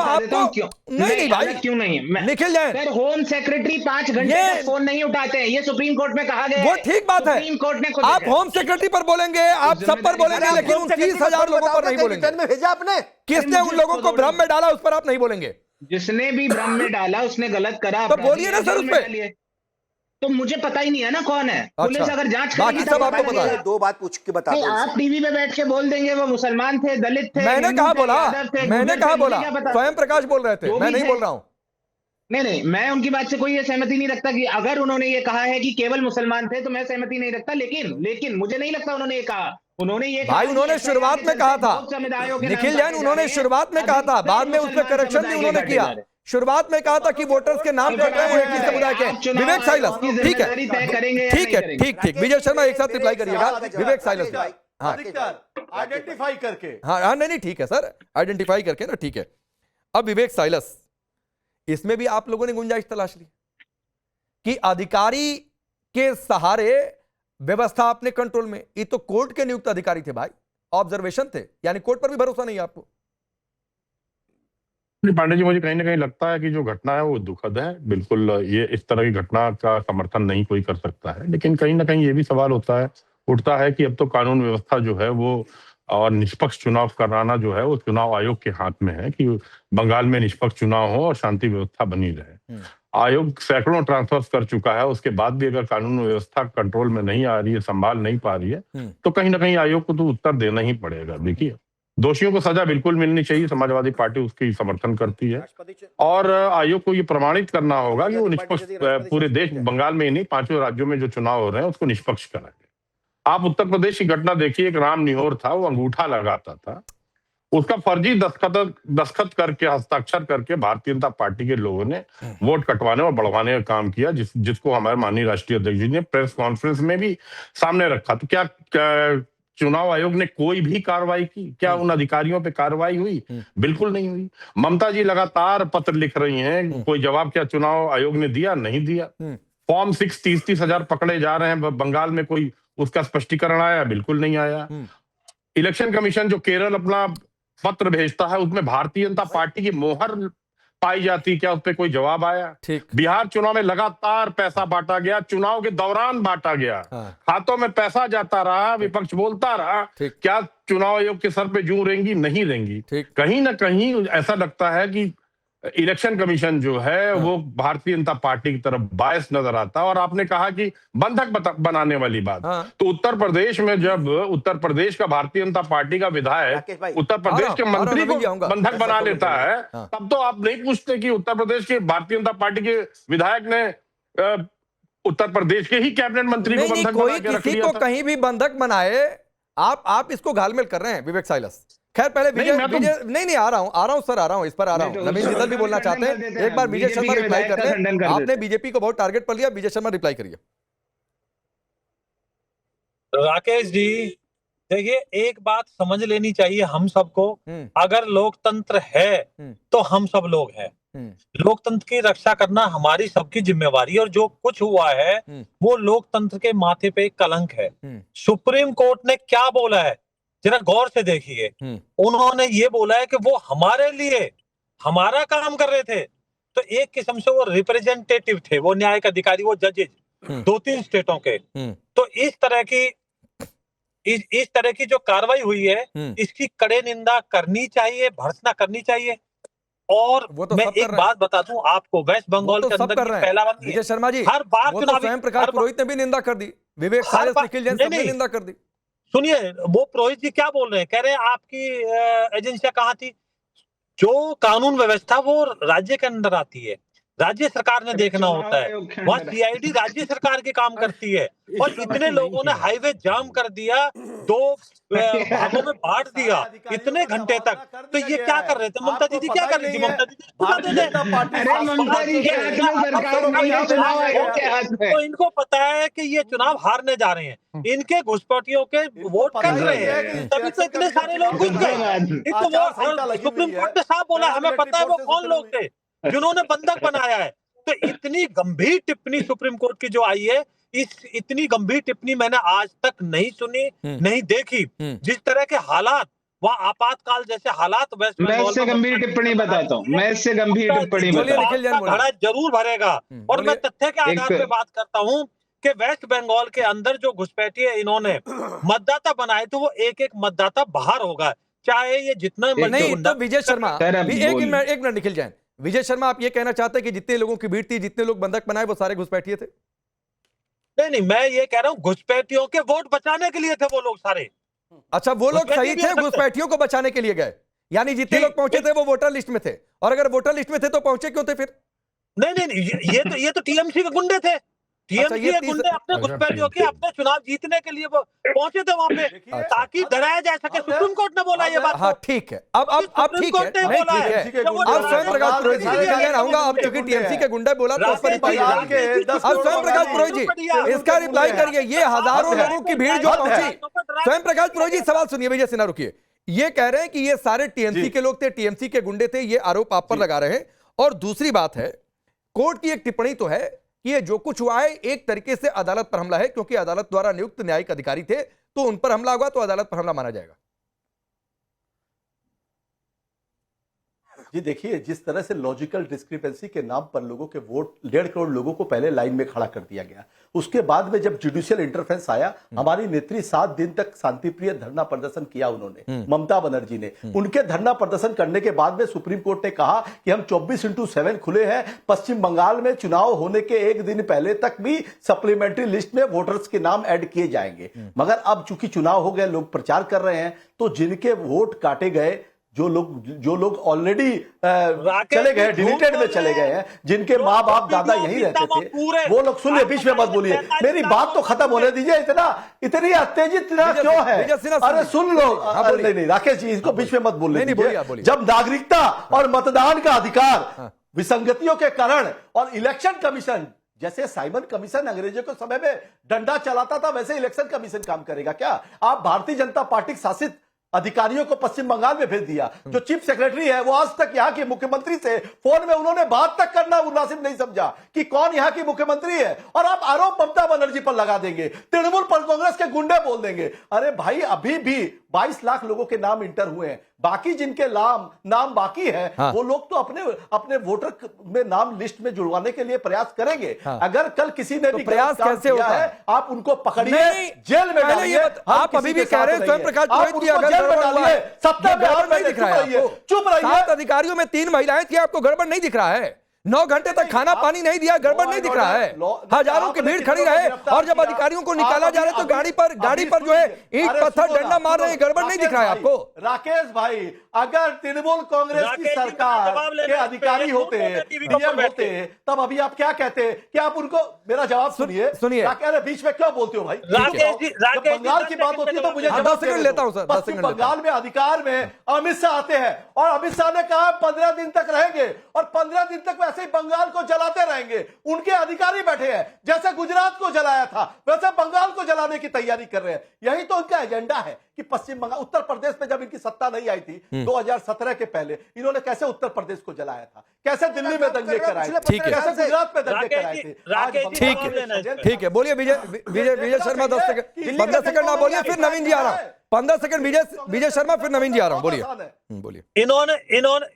नहीं भाई,
क्यों नहीं?
Nikhil Jain,
sir, home secretary 5 घंटे तक फोन नहीं उठाते हैं, ये सुप्रीम कोर्ट में कहा गया।
वो ठीक बात है,
सुप्रीम कोर्ट ने
आप होम सेक्रेटरी पर बोलेंगे, आप सब पर बोलेंगे, लेकिन उन 30,000 लोगों पर नहीं बोलेंगे।
भेजा आपने,
किसने उन लोगों को भ्रम में डाला, उस पर आप नहीं बोलेंगे।
जिसने भी भ्रम में डाला उसने गलत करा,
तो बोलिए ना सर उस पर।
तो मुझे पता ही नहीं है ना कौन है। पुलिस अगर जांच
बाकी सब आपको पता है।
दो बात पूछ के बता दो।
आप टीवी पे बैठ के बोल देंगे वो मुसलमान थे, दलित थे।
मैंने कहा बोला, मैंने कहा बोला, स्वयं प्रकाश बोल रहे थे, मैं नहीं बोल रहा हूं।
नहीं, मैं उनकी बात से कोई सहमति नहीं रखता कि अगर उन्होंने ये कहा है कि केवल मुसलमान थे तो मैं सहमति नहीं रखता, लेकिन मुझे नहीं लगता उन्होंने ये कहा। उन्होंने ये
भाई, उन्होंने शुरुआत में कहा था निखिल जैन, उन्होंने शुरुआत में कहा था, बाद में उसमें करेक्शन भी उन्होंने किया। शुरुआत में कहा था कि वोटर्स के नाम कट रहे हैं वो एक ही समुदाय के। विवेक साइलस, ठीक है, ठीक। विजय शर्मा एक साथ रिप्लाई करिएगा। विवेक साइलस, हाँ
आइडेंटिफाई करके,
हाँ नहीं ठीक है सर, आइडेंटिफाई करके ना, ठीक है। अब विवेक साइलस, इसमें भी आप लोगों ने गुंजाइश तलाश ली कि अधिकारी के सहारे व्यवस्था अपने कंट्रोल में। ये तो कोर्ट के नियुक्त अधिकारी थे भाई, ऑब्जर्वेशन थे, यानी कोर्ट पर भी भरोसा नहीं है आपको।
पांडे जी, मुझे कहीं ना कहीं लगता है कि जो घटना है वो दुखद है। बिल्कुल ये इस तरह की घटना का समर्थन नहीं कोई कर सकता है, लेकिन कहीं ना कहीं ये भी सवाल उठता है कि अब तो कानून व्यवस्था जो है वो और निष्पक्ष चुनाव कराना जो है वो चुनाव आयोग के हाथ में है कि बंगाल में निष्पक्ष चुनाव हो और शांति व्यवस्था बनी रहे। आयोग सैकड़ों ट्रांसफर कर चुका है, उसके बाद भी अगर कानून व्यवस्था कंट्रोल में नहीं आ रही है, संभाल नहीं पा रही है, तो कहीं ना कहीं आयोग को तो उत्तर देना ही पड़ेगा। देखिए, दोषियों को सजा बिल्कुल मिलनी चाहिए, समाजवादी पार्टी उसकी समर्थन करती है। और आयोग को ये प्रमाणित करना होगा कि वो निष्पक्ष पूरे देश, बंगाल में ही नहीं 5 राज्यों में जो चुनाव हो रहे हैं उसको निष्पक्ष कराएंगे। आप उत्तर प्रदेश की घटना देखिए, एक राम निहोर था, वो अंगूठा लगाता था, उसका फर्जी दस्तखत करके, हस्ताक्षर करके भारतीय जनता पार्टी के लोगों ने वोट कटवाने और बढ़वाने का काम किया, जिसको हमारे माननीय राष्ट्रीय अध्यक्ष जी ने प्रेस कॉन्फ्रेंस में भी सामने रखा। तो क्या चुनाव आयोग ने कोई भी कार्रवाई की? क्या उन अधिकारियों पे कार्रवाई हुई? बिल्कुल नहीं हुई। ममता जी लगातार पत्र लिख रही हैं, कोई जवाब क्या चुनाव आयोग ने दिया? नहीं दिया। फॉर्म 6 30 हजार पकड़े जा रहे हैं बंगाल में, कोई उसका स्पष्टीकरण आया? बिल्कुल नहीं आया। इलेक्शन कमीशन जो केरल अपना पत्र भेजता है उसमें भारतीय जनता पार्टी की मोहर पाई जाती, क्या उस पर कोई जवाब आया? बिहार चुनाव में लगातार पैसा बांटा गया, चुनाव के दौरान बांटा गया, खातों में पैसा जाता रहा, विपक्ष बोलता रहा। क्या चुनाव आयोग के सर पे जूं रेंगी? नहीं रेंगी। कहीं ना कहीं ऐसा लगता है कि इलेक्शन कमीशन जो है वो भारतीय जनता पार्टी की तरफ बायस नजर आता। और आपने कहा कि बंधक बनाने वाली बात, तो उत्तर प्रदेश में जब उत्तर प्रदेश का भारतीय जनता पार्टी का विधायक उत्तर प्रदेश के मंत्री को बंधक बना लेता है, तब तो आप नहीं पूछते कि उत्तर प्रदेश के भारतीय जनता पार्टी के विधायक ने उत्तर प्रदेश के ही कैबिनेट मंत्री को बंधक बना के रख लिया था।
कहीं भी बंधक बनाए, आप इसको घालमेल कर रहे हैं विवेक साइलस। खैर पहले विजय नहीं आ रहा हूं सर, आ रहा हूं इस पर आ रहा हूं। नवीन जिंदल भी बोलना चाहते हैं, एक बार विजय शर्मा रिप्लाई करते हैं। आपने बीजेपी को बहुत टारगेट पर लिया, विजय शर्मा रिप्लाई करिए।
राकेश जी देखिए, एक बात समझ लेनी चाहिए हम सबको, अगर लोकतंत्र है तो हम सब लोग हैं। लोकतंत्र की रक्षा करना हमारी सबकी जिम्मेवारी, और जो कुछ हुआ है वो लोकतंत्र के माथे पे कलंक है। सुप्रीम कोर्ट ने क्या बोला है जरा गौर से देखिए। उन्होंने ये बोला है कि वो हमारे लिए हमारा काम कर रहे थे, तो एक किस्म से वो रिप्रेजेंटेटिव थे, वो न्यायिक अधिकारी, वो जजेज 2-3 स्टेटों के। तो इस तरह की जो कार्रवाई हुई है, इसकी कड़े निंदा करनी चाहिए, भर्त्सना करनी चाहिए। और तो मैं एक बात बता दूं आपको, वेस्ट बंगाल के अंदर पहला बात
विजय शर्मा जी,
हर बार
स्वयं प्रकाश पुरोहित ने भी निंदा कर दी, विवेक साइलस, निखिल जैन सबने निंदा कर दी।
सुनिए, वो पुरोहित जी क्या बोल रहे हैं, कह रहे हैं आपकी एजेंसियां कहाँ थी? जो कानून व्यवस्था वो राज्य के अंदर आती है, राज्य सरकार ने देखना होता है। वहाँ सीआईडी राज्य सरकार के काम करती है, और इतने लोगों ने हाईवे जाम कर दिया, 2 भागों में बांट दिया इतने घंटे तक। तो ये क्या कर रहे थे? ममता दीदी क्या कर रही थी? ममता दीदी तो इनको पता है कि ये चुनाव हारने जा रहे हैं, इनके घुसपैठियों के वोट कर रहे हैं, तभी तो इतने सारे लोग घुस गए। सुप्रीम कोर्ट ने साफ बोला, हमें पता है वो कौन लोग थे जिन्होंने बंधक बनाया है। तो इतनी गंभीर टिप्पणी सुप्रीम कोर्ट की जो आई है, इतनी गंभीर टिप्पणी मैंने आज तक नहीं सुनी, नहीं देखी। जिस तरह के हालात वहाँ आपातकाल जैसे हालात वेस्ट बंगाल,
मैं इससे गंभीर टिप्पणी बताता हूँ, मैं इससे गंभीर टिप्पणी
घड़ा जरूर भरेगा। और मैं तथ्य के आधार पे बात करता हूँ कि वेस्ट बंगाल के अंदर जो घुसपैठिए इन्होंने मतदाता बनाए, तो वो एक मतदाता बाहर होगा, चाहे ये जितना
नहीं। तो विजय शर्मा, एक मिनट निखिल जैन, विजय शर्मा आप ये कहना चाहते हैं कि जितने लोगों की भीड़ थी, जितने लोग बंधक बनाए, वो सारे घुसपैठिए थे?
नहीं, मैं ये कह रहा हूँ घुसपैठियों के वोट बचाने के लिए थे वो लोग सारे।
अच्छा, वो लोग सही थे, घुसपैठियों को बचाने के लिए गए, यानी जितने लोग पहुंचे थे वो वोटर लिस्ट में थे। और अगर वोटर लिस्ट में थे तो पहुंचे क्यों थे फिर?
नहीं, ये तो टीएमसी के गुंडे थे। टीएमसी के गुंडे अपने घुसपैठियों के अपने चुनाव जीतने के लिए वो पहुंचे थे वहां पे, ताकि डराया जा सके। सुप्रीम कोर्ट ने बोला ये बात।
हाँ ठीक है, अब ठीक है, नहीं ठीक है। अब स्वयं प्रकाश पुरोहित जी आऊंगा, अब चूंकि टीएमसी के गुंडे बोला तो उस पर रिप्लाई करिए। अब स्वयं प्रकाश पुरोहित जी इसका रिप्लाई करिए। ये हजारों लोगों की भीड़ जो पहुंची, स्वयं प्रकाश पुरोहित जी सवाल सुनिए, विजय सिन्हा रुकिए। ये कह रहे हैं कि ये सारे टीएमसी के लोग थे, टीएमसी के गुंडे थे, ये आरोप आप पर लगा रहे हैं। और दूसरी बात है, कोर्ट की एक टिप्पणी तो है कि ये जो कुछ हुआ है एक तरीके से अदालत पर हमला है, क्योंकि अदालत द्वारा नियुक्त न्यायिक अधिकारी थे, तो उन पर हमला हुआ, तो अदालत पर हमला माना जाएगा।
जी देखिए, जिस तरह से लॉजिकल डिस्क्रिपेंसी के नाम पर लोगों के वोट 1.5 करोड़ लोगों को पहले लाइन में खड़ा कर दिया गया, उसके बाद में जब जुडिशियल इंटरफेरेंस आया, हमारी नेत्री 7 दिन तक शांतिप्रिय धरना प्रदर्शन किया उन्होंने, ममता बनर्जी ने। उनके धरना प्रदर्शन करने के बाद में सुप्रीम कोर्ट ने कहा कि हम 24/7 खुले हैं, पश्चिम बंगाल में चुनाव होने के एक दिन पहले तक भी सप्लीमेंट्री लिस्ट में वोटर्स के नाम ऐड किए जाएंगे। मगर अब चूंकि चुनाव हो गए, लोग प्रचार कर रहे हैं, तो जिनके वोट काटे गए, जो लोग ऑलरेडी चले गए, डिलीटेड में चले गए हैं, जिनके माँ बाप दादा यहीं रहते थे, वो लोग सुनिए, बीच में मत बोलिए, मेरी बात तो खत्म होने दीजिए। इतनी उत्तेजित क्यों है? अरे सुन लो। नहीं राकेश जी, इसको बीच में मत बोलने दीजिए। जब नागरिकता और मतदान का अधिकार विसंगतियों के कारण और इलेक्शन कमीशन, जैसे साइमन कमीशन अंग्रेजों के समय में डंडा चलाता था, वैसे इलेक्शन कमीशन काम करेगा क्या? आप भारतीय जनता पार्टी शासित अधिकारियों को पश्चिम बंगाल में भेज दिया। जो चीफ सेक्रेटरी है, वो आज तक यहाँ के मुख्यमंत्री से फोन में उन्होंने बात तक करना मुनासिब नहीं समझा कि कौन यहाँ की मुख्यमंत्री है, और आप आरोप ममता बनर्जी पर लगा देंगे, तृणमूल पर कांग्रेस के गुंडे बोल देंगे। अरे भाई, अभी भी 22 लाख लोगों के नाम इंटर हुए हैं, बाकी जिनके नाम बाकी है, वो लोग तो अपने वोटर में नाम लिस्ट में जुड़वाने के लिए प्रयास करेंगे। अगर कल किसी ने भी
प्रयास कैसे होता है?
आप उनको पकड़िए, जेल में डालिए।
आप अभी भी कह रहे हैं स्वयं प्रकाश पुरोहित की अगर
सत्ता में और नहीं दिख रहा है, चुप रहिए।
7 अधिकारियों में 3 महिलाएं थी, आपको गड़बड़ नहीं दिख रहा है? 9 घंटे तक खाना पानी नहीं दिया, गड़बड़ नहीं दिख रहा है? हजारों की भीड़ खड़ी रहे, और जब अधिकारियों को निकाला जा रहा है तो गाड़ी पर जो है ईंट पत्थर डंडा मार रहे हैं, गड़बड़ नहीं दिख रहा है आपको?
राकेश भाई, अगर तृणमूल कांग्रेस की सरकार के अधिकारी होते, पीएम होते, तब अभी आप क्या कहते कि आप उनको, मेरा जवाब सुनिए। अरे बीच में क्यों बोलते हो भाई? जब बंगाल की बात होती है तो मुझे
10 सेकंड लेता हूं सर, 10 सेकंड।
बंगाल में अधिकार में अमित शाह आते हैं, और अमित शाह ने कहा 15 दिन तक रहेंगे, और 15 दिन तक वैसे ही बंगाल को जलाते रहेंगे। उनके अधिकारी बैठे हैं, जैसे गुजरात को जलाया था वैसे बंगाल को जलाने की तैयारी कर रहे हैं। यही तो उनका एजेंडा है कि पश्चिम बंगाल, उत्तर प्रदेश में जब इनकी सत्ता नहीं आई थी 2017 के पहले, इन्होंने कैसे उत्तर प्रदेश को जलाया था, कैसे दिल्ली में दंगे कराए थे, कैसे गुजरात में दंगे कराए थे।
ठीक है, बोलिए विजय शर्मा। 10 सेकंड, 15 सेकंड आप बोलिए, फिर नवीन जी आ रहा हूं। 15 सेकंड विजय शर्मा, फिर नवीन जी आ रहा हूं। बोलिए।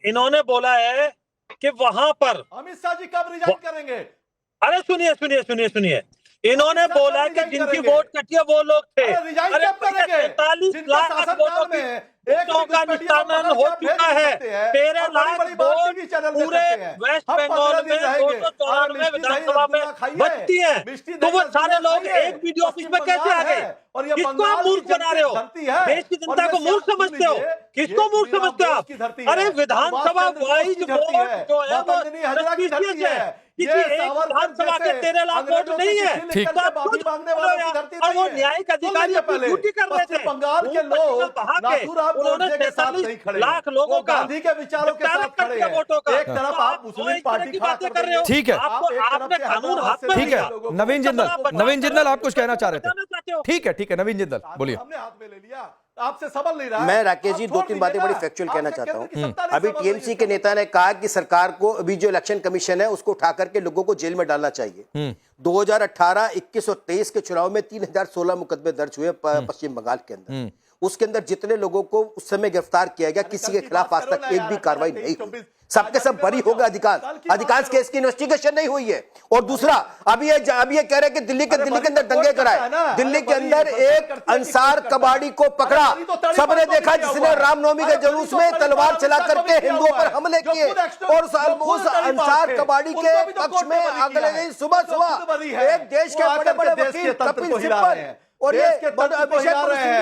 इन्होंने बोला है कि वहां पर
अमित शाह जी कब रिजाइन करेंगे?
अरे सुनिए, इन्होंने बोला कि जिनकी वोट कटी है वो लोग थे। अरे 45 लाख वोटों का निशान हो चुका है। 13 लाख वोट पूरे वेस्ट बंगाल में 294 विधानसभा में बचती है, तो वो सारे लोग एक वीडियो ऑफिस में कैसे आ गए? किसको आप मूर्ख बना रहे हो? देश की जनता को मूर्ख समझते हो? किसको मूर्ख समझते हो आप? अरे विधानसभा वाइज वोट जो है वो प्रेस्टीजियस है, किसी एक विधानसभा के 13 लाख वोट नहीं है। और वो न्यायिक अधिकारी अपनी ड्यूटी कर रहे थे।
बंगाल के लोग
उन्होंने 43 लाख लोगों का
गांधी के विचारों के साथ खड़े हैं।
वोटों का
एक तरफ आप मुस्लिम पार्टी
की बातें कर रहे हो।
ठीक है,
आपने कानून हाथ में
ठीक है। नवीन जिंदल आप कुछ कहना चाह रहे थे? ठीक है, नवीन जिंदल बोलिए।
हमने हाथ में ले लिया, आपसे सबल नहीं रहा।
मैं राकेश जी 2-3 बातें बड़ी फैक्चुअल कहना चाहता हूं। अभी टीएमसी के नेता ने कहा कि सरकार को अभी जो इलेक्शन कमीशन है उसको उठा करके लोगों को जेल में डालना चाहिए। 2018, 21 और 23 के चुनाव में 3016 मुकदमे दर्ज हुए पश्चिम बंगाल के अंदर। उसके अंदर जितने लोगों को उस समय गिरफ्तार किया गया, किसी के खिलाफ आज तक एक भी कार्रवाई नहीं हुई, सबके सब बरी हो गए। अधिकांश केस की इन्वेस्टिगेशन नहीं हुई है। और दूसरा, अभी ये कह रहे हैं कि दिल्ली के अंदर दंगे कराए। दिल्ली के अंदर एक अंसार कबाड़ी को पकड़ा, सबने देखा, जिसने रामनवमी के जुलूस में तलवार चला करके हिंदुओं पर हमले किए, और उस अंसार कबाड़ी के पक्ष में अगले दिन सुबह एक देश के बड़े वकील कपिल सिब्बल और ये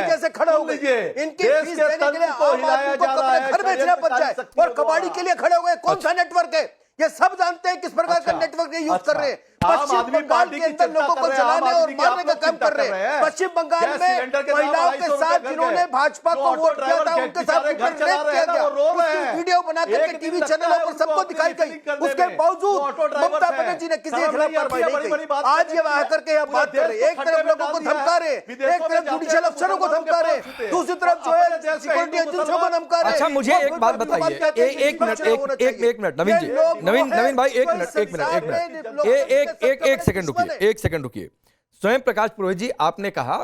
जैसे खड़े हो गए, इनकी फीस देने के लिए आम आदमी को अपने घर बेचना पड़ जाए, और कबाड़ी के लिए खड़े हो गए। कौन सा नेटवर्क है? ये सब जानते हैं किस प्रकार का नेटवर्क ये यूज कर रहे हैं। पश्चिम बंगाल के अंदर लोगों को जलाने और मारने का काम कर रहे हैं। पश्चिम बंगाल में महिलाओं के साथ जिन्होंने भाजपा को वोट किया था, उनके साथ रेप किया गया, उसकी वीडियो बना करके टीवी चैनलों पर सबको दिखाई गई। उसके बावजूद ममता बनर्जी ने किसी के खिलाफ कार्रवाई नहीं की। आज ये आकर के यहाँ बात कर रहे हैं, एक तरफ लोगों को धमका रहे, एक तरफ जुडिशियल अफसरों को धमका रहे, दूसरी तरफ जो है सिक्योरिटी एजेंसियों को धमका रहे।
अच्छा, मुझे एक बात बताइए, एक मिनट नवीन जी, नवीन भाई, एक सेकंड रुकिए। स्वयं प्रकाश पुरोहित जी, आपने कहा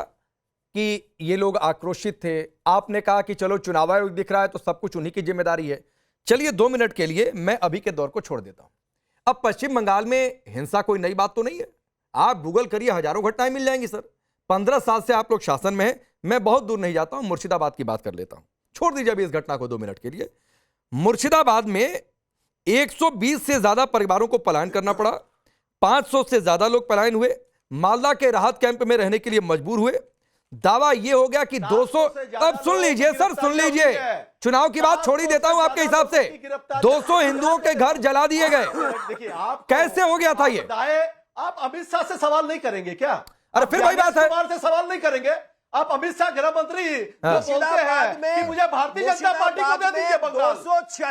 कि ये लोग आक्रोशित थे, आपने कहा कि चलो चुनाव आयोग दिख रहा है तो सब कुछ उन्हीं की जिम्मेदारी है, चलिए 2 मिनट के लिए मैं अभी के दौर को छोड़ देता हूं। अब पश्चिम बंगाल में हिंसा कोई नई बात तो नहीं है, आप गूगल करिए, हजारों घटनाएं मिल जाएंगी सर। 15 साल से आप लोग शासन में हैं, मैं बहुत दूर नहीं जाता हूं, मुर्शिदाबाद की बात कर लेता हूं। छोड़ दीजिए अभी इस घटना को 2 मिनट के लिए। मुर्शिदाबाद में 120 से ज्यादा परिवारों को पलायन करना पड़ा, 500 से ज्यादा लोग पलायन हुए, मालदा के राहत कैंप में रहने के लिए मजबूर हुए। दावा यह हो गया कि 200, अब सुन लीजिए सर, सुन लीजिए, चुनाव की बात छोड़ ही देता हूं आपके हिसाब से। 200 हिंदुओं के घर जला दिए गए, कैसे हो गया था ये?
आप अमित शाह से सवाल नहीं करेंगे क्या?
अरे फिर वही बात है,
से सवाल नहीं करेंगे आप। अमित शाह गृह मंत्री बोलते हैं कि मुझे भारतीय जनता पार्टी को दे दीजिए बंगाल,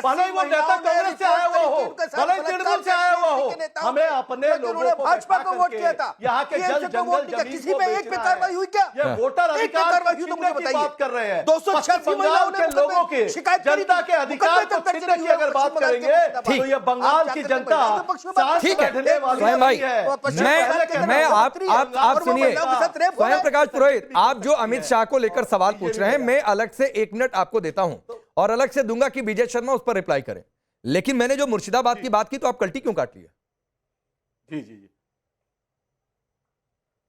भले ही वो नेता कांग्रेस से आया हुआ हो, भले ही तृणमूल से आया हुआ हो, हमें अपने लोगों को
भाजपा को वोट किया था,
यहाँ के जल जंगल जमीन
किसी में एक पे कार्रवाई हुई क्या?
ये वोटर अधिकार की बात कर रहे हैं।
286 महिलाओं
के लोगों के जनता के अधिकार को छीनने की अगर बात करेंगे तो ये बंगाल की जनता
ठीक है स्वयं भाई, मैं आप सुनिए स्वयं प्रकाश पुरोहित, आप जो अमित शाह को लेकर सवाल पूछ रहे हैं, मैं अलग से 1 मिनट आपको देता हूं और अलग से दूंगा कि विजय शर्मा उस पर रिप्लाई करें। लेकिन मैंने जो मुर्शिदाबाद की बात की तो आप कल्टी क्यों काट लिया?
जी जी जी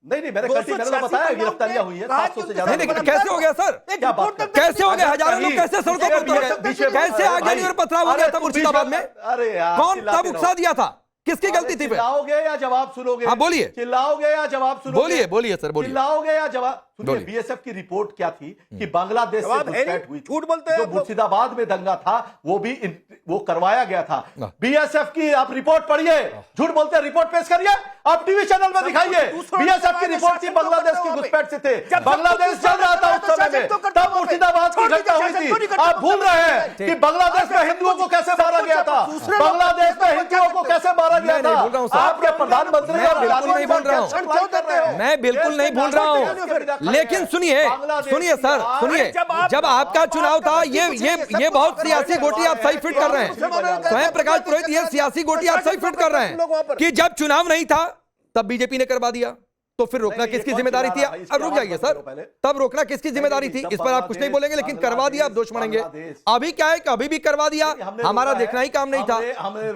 नहीं, मैंने तो बताया गिरफ्तारियां हुई है 700 से ज्यादा।
कैसे हो गया सर? क्या बात, कैसे हो गया? हजारों लोग कैसे सड़कों पर उतर गए? कैसे आगजनी और पथराव हो गया था मुर्शिदाबाद में?
अरे यार,
कौन तब उकसा दिया था? किसकी गलती थी?
चिल्लाओगे या जवाब सुनोगे?
हाँ बोलिए,
चिल्लाओगे या जवाब सुनोगे?
बोलिए सर, बोलिए।
चिल्लाओगे या जवाब सुनिए। बीएसएफ की रिपोर्ट क्या थी कि बांग्लादेश से घुसपैठ हुई, झूठ बोलते हैं। जो मुर्शिदाबाद में दंगा था वो करवाया गया था। बीएसएफ की आप रिपोर्ट पढ़िए, झूठ बोलते हैं, रिपोर्ट पेश करिए, आप टीवी चैनल में दिखाइए। बीएसएफ की रिपोर्ट थी बांग्लादेश की घुसपैठ से थे, बांग्लादेश चल रहा था उस समय में, तब मुर्शिदाबाद की घटना हुई थी। आप भूल रहे हैं कि बांग्लादेश में हिंदुओं को कैसे मारा गया था, बांग्लादेश में हिंदुओं को कैसे मारा गया था। आपके प्रधानमंत्री
बिल्कुल नहीं बोल रहा हूं, मैं बिल्कुल नहीं भूल रहा हूं, लेकिन सुनिए सर, सुनिए, जब आपका चुनाव था ये बहुत सियासी गोटी आप सही फिट कर रहे हैं स्वयं प्रकाश पुरोहित, ये सियासी गोटी आप सही फिट कर रहे हैं कि जब चुनाव नहीं था तब बीजेपी ने करवा दिया, तो फिर रोकना किसकी जिम्मेदारी थी? अब रुक जाइए सर, तब रोकना किसकी जिम्मेदारी थी? इस पर आप कुछ नहीं बोलेंगे, लेकिन करवा दिया आप दोष मानेंगे। अभी क्या है कि अभी भी करवा दिया, हमारा देखना ही काम नहीं था,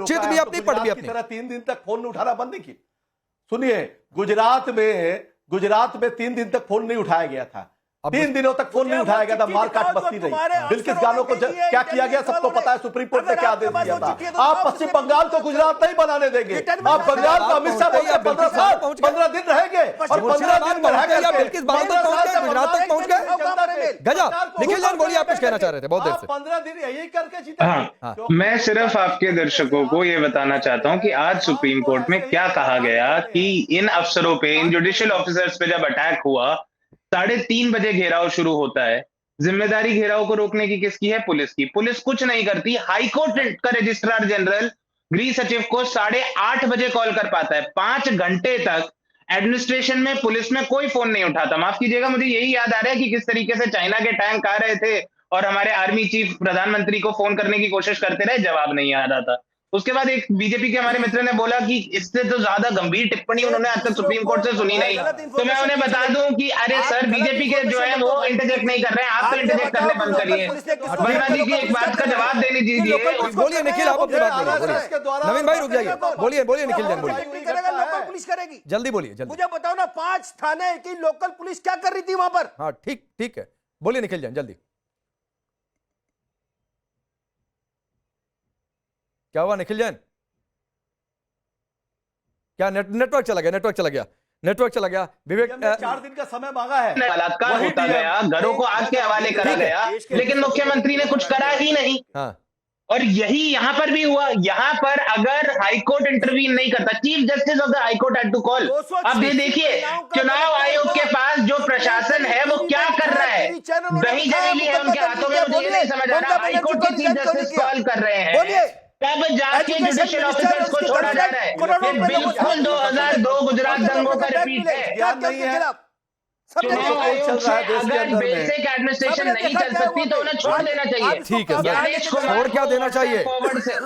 चित भी अपनी पट भी अपनी।
3 दिन तक फोन उठाना बंद नहीं की। सुनिए, गुजरात में 3 दिन तक फोन नहीं उठाया गया था, 3 दिनों तक फोन नहीं उठाया गया था, मारकाट बस्ती रही। बिल्किस गानों को क्या किया गया सबको पता है, सुप्रीम कोर्ट ने क्या आदेश दिया था। आप पश्चिम बंगाल को गुजरात नहीं बनाने देंगे, आप बंगाल को अमित शाह बोलते 15 दिन रहेंगे और 15 दिन गुजरात तक पहुंच गए।
गजब, निखिल जान बोलिए, आप कुछ कहना चाह रहे थे बहुत देर से।
15 दिन यही करके जीते।
हाँ, मैं सिर्फ आपके दर्शकों को ये बताना चाहता हूँ कि आज सुप्रीम कोर्ट में क्या कहा गया कि इन अफसरों पे, इन जुडिशियल ऑफिसर्स पे जब अटैक हुआ, 3:30 बजे घेराव शुरू होता है। जिम्मेदारी घेराव को रोकने की किसकी है? पुलिस की। पुलिस कुछ नहीं करती। हाईकोर्ट का रजिस्ट्रार जनरल गृह सचिव को 8:30 बजे कॉल कर पाता है। 5 घंटे तक एडमिनिस्ट्रेशन में, पुलिस में कोई फोन नहीं उठाता। माफ कीजिएगा, मुझे यही याद आ रहा है कि किस तरीके से चाइना के टैंक आ रहे थे और हमारे आर्मी चीफ प्रधानमंत्री को फोन करने की कोशिश करते रहे, जवाब नहीं आ रहा था। उसके बाद एक बीजेपी के हमारे मित्र ने बोला कि इससे तो ज्यादा गंभीर टिप्पणी उन्होंने आज तक सुप्रीम कोर्ट से सुनी नहीं। तो मैं उन्हें बता दूं कि अरे सर, बीजेपी के जो है वो इंटरजेक्ट नहीं कर रहे हैं, आप तो इंटरजेक्ट करने बंद करिए। वर्मा जी की एक बात का जवाब देने दीजिए।
बोलिए निखिल, आप अपनी बात बोलिए। नवीन भाई रुक जाइए, बोलिए निखिल जैन, बोलिए
लोकल पुलिस करेगी।
जल्दी बोलिए, जल्दी
मुझे बताओ ना, 5 थाने की लोकल पुलिस क्या कर रही थी वहां पर?
हाँ ठीक है, बोलिए निखिल जैन जल्दी। क्या हुआ निखिल जैन? क्या नेटवर्क चला गया? विवेक,
4 दिन का समय मांगा है।
बलात्कार होता गया, घरों को आग के हवाले करा गया, लेकिन मुख्यमंत्री ने कुछ करा ही नहीं।
हाँ।
और यही यहां पर भी हुआ। यहां पर अगर हाईकोर्ट इंटरवीन नहीं करता, chief justice of the high court had to call. अब ये देखिए, चुनाव आयोग के पास जो प्रशासन है वो क्या कर रहा है, दही जमीली है उनके हाथों में। मुझे ये नहीं समझ आ रहा, हाईकोर्ट के चीफ जस्टिस कॉल कर रहे हैं, तब जाके जुडिशियल ऑफिसर्स को छोड़ा जा रहा है। ये बिल्कुल 2002 गुजरात दंगों का रिपीट है। चुनाव आयोग से अगर बेसिक एडमिनिस्ट्रेशन नहीं चल सकती तो उन्हें छोड़ देना चाहिए।
ठीक है सर, छोड़ क्या देना चाहिए?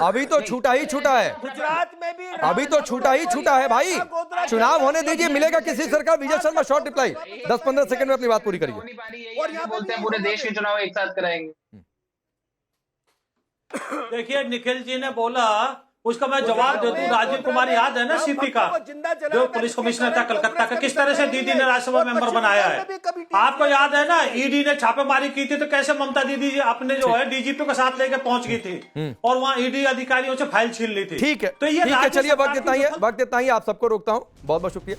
अभी तो छूटा ही छूटा है,
गुजरात में भी
अभी तो छूटा ही छूटा है भाई। चुनाव होने दीजिए, मिलेगा किसी सरकार। Vijay Sharma short reply, 10-15 second में अपनी बात पूरी करिए।
और यहाँ बोलते हैं पूरे देश के चुनाव एक साथ कराएंगे।
देखिए निखिल जी ने बोला, उसका मैं जवाब दे दूं। राजीव कुमार याद है ना सीपी का, जो पुलिस कमिश्नर था कलकत्ता का, किस तरह से दीदी ने राज्यसभा मेंबर बनाया है, आपको याद है ना? ईडी ने छापेमारी की थी तो कैसे ममता दीदी अपने जो है डीजीपी के साथ लेके पहुंच गई थी और वहां ईडी अधिकारियों से फाइल छीन ली थी।
ठीक है,
तो ये
चलिए वक्त इतना ही है, आप सबको रोकता हूं। बहुत बहुत शुक्रिया।